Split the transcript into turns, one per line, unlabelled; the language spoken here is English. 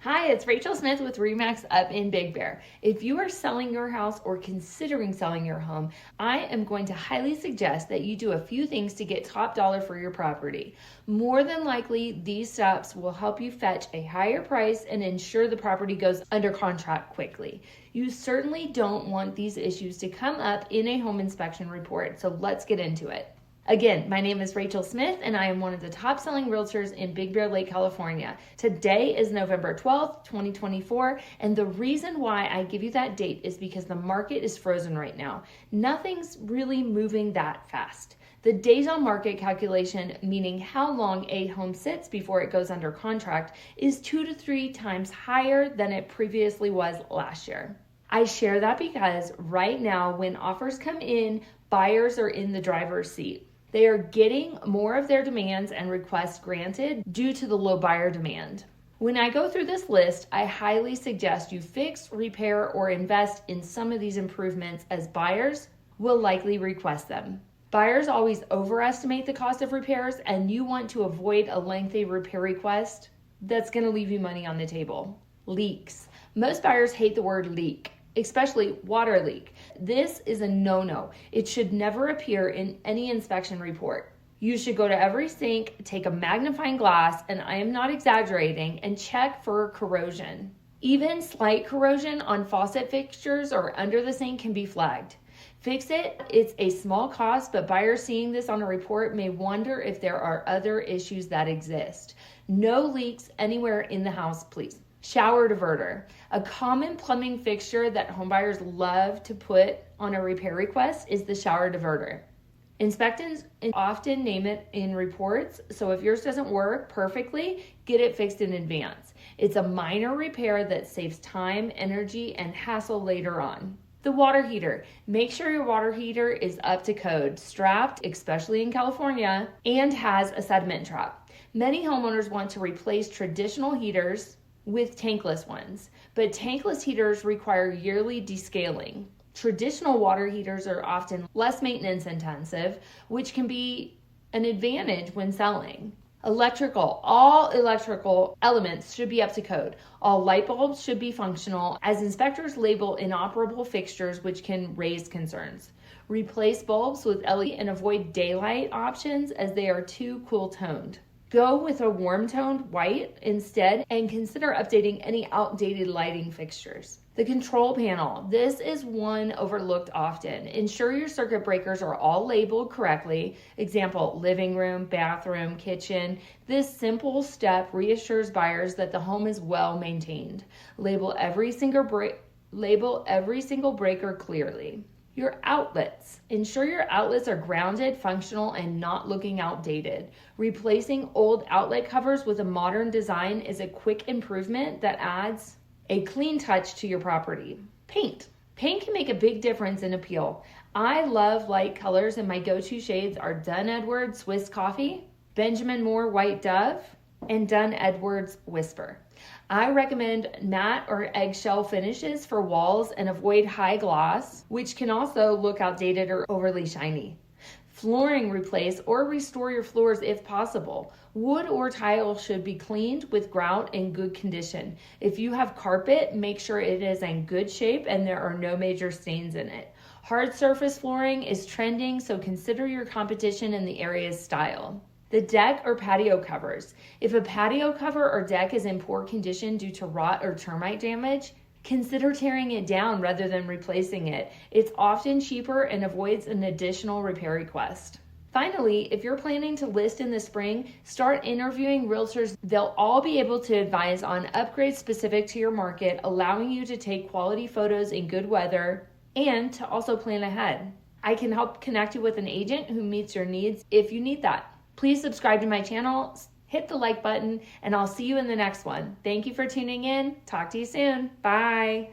Hi, it's Rachel Smith with RE/MAX up in Big Bear. If you are selling your house or considering selling your home, I am going to highly suggest that you do a few things to get top dollar for your property. More than likely, these steps will help you fetch a higher price and ensure the property goes under contract quickly. You certainly don't want these issues to come up in a home inspection report, so let's get into it. Again, my name is Rachael Smith, and I am one of the top selling realtors in Big Bear Lake, California. Today is November 12th, 2024, and the reason why I give you that date is because the market is frozen right now. Nothing's really moving that fast. The days on market calculation, meaning how long a home sits before it goes under contract, is 2 to 3 times higher than it previously was last year. I share that because right now, when offers come in, buyers are in the driver's seat. They are getting more of their demands and requests granted due to the low buyer demand. When I go through this list, I highly suggest you fix, repair, or invest in some of these improvements as buyers will likely request them. Buyers always overestimate the cost of repairs, and you want to avoid a lengthy repair request that's going to leave you money on the table. Leaks. Most buyers hate the word leak, especially water leak. This is a no-no. It should never appear in any inspection report. You should go to every sink, take a magnifying glass, and I am not exaggerating, and check for corrosion. Even slight corrosion on faucet fixtures or under the sink can be flagged. Fix it. It's a small cost, but buyers seeing this on a report may wonder if there are other issues that exist. No leaks anywhere in the house, please. Shower diverter. A common plumbing fixture that homebuyers love to put on a repair request is the shower diverter. Inspectors often name it in reports, so if yours doesn't work perfectly, get it fixed in advance. It's a minor repair that saves time, energy, and hassle later on. The water heater. Make sure your water heater is up to code, strapped, especially in California, and has a sediment trap. Many homeowners want to replace traditional heaters with tankless ones, but tankless heaters require yearly descaling. Traditional water heaters are often less maintenance intensive, which can be an advantage when selling. Electrical. All electrical elements should be up to code. All light bulbs should be functional, as inspectors label inoperable fixtures, which can raise concerns. Replace bulbs with LED and avoid daylight options as they are too cool toned. Go with a warm-toned white instead and consider updating any outdated lighting fixtures. The control panel. This is one overlooked often. Ensure your circuit breakers are all labeled correctly. Example, living room, bathroom, kitchen. This simple step reassures buyers that the home is well maintained. Label every single breaker clearly. Your outlets. Ensure your outlets are grounded, functional, and not looking outdated. Replacing old outlet covers with a modern design is a quick improvement that adds a clean touch to your property. Paint. Paint can make a big difference in appeal. I love light colors, and my go-to shades are Dunn Edwards Swiss Coffee, Benjamin Moore White Dove, and Dunn Edwards Whisper. I recommend matte or eggshell finishes for walls and avoid high gloss, which can also look outdated or overly shiny. Flooring. Replace or restore your floors if possible. Wood or tile should be cleaned with grout in good condition. If you have carpet, make sure it is in good shape and there are no major stains in it. Hard surface flooring is trending, so consider your competition in the area's style. The deck or patio covers. If a patio cover or deck is in poor condition due to rot or termite damage, consider tearing it down rather than replacing it. It's often cheaper and avoids an additional repair request. Finally, if you're planning to list in the spring, start interviewing realtors. They'll all be able to advise on upgrades specific to your market, allowing you to take quality photos in good weather and to also plan ahead. I can help connect you with an agent who meets your needs if you need that. Please subscribe to my channel, hit the like button, and I'll see you in the next one. Thank you for tuning in. Talk to you soon. Bye.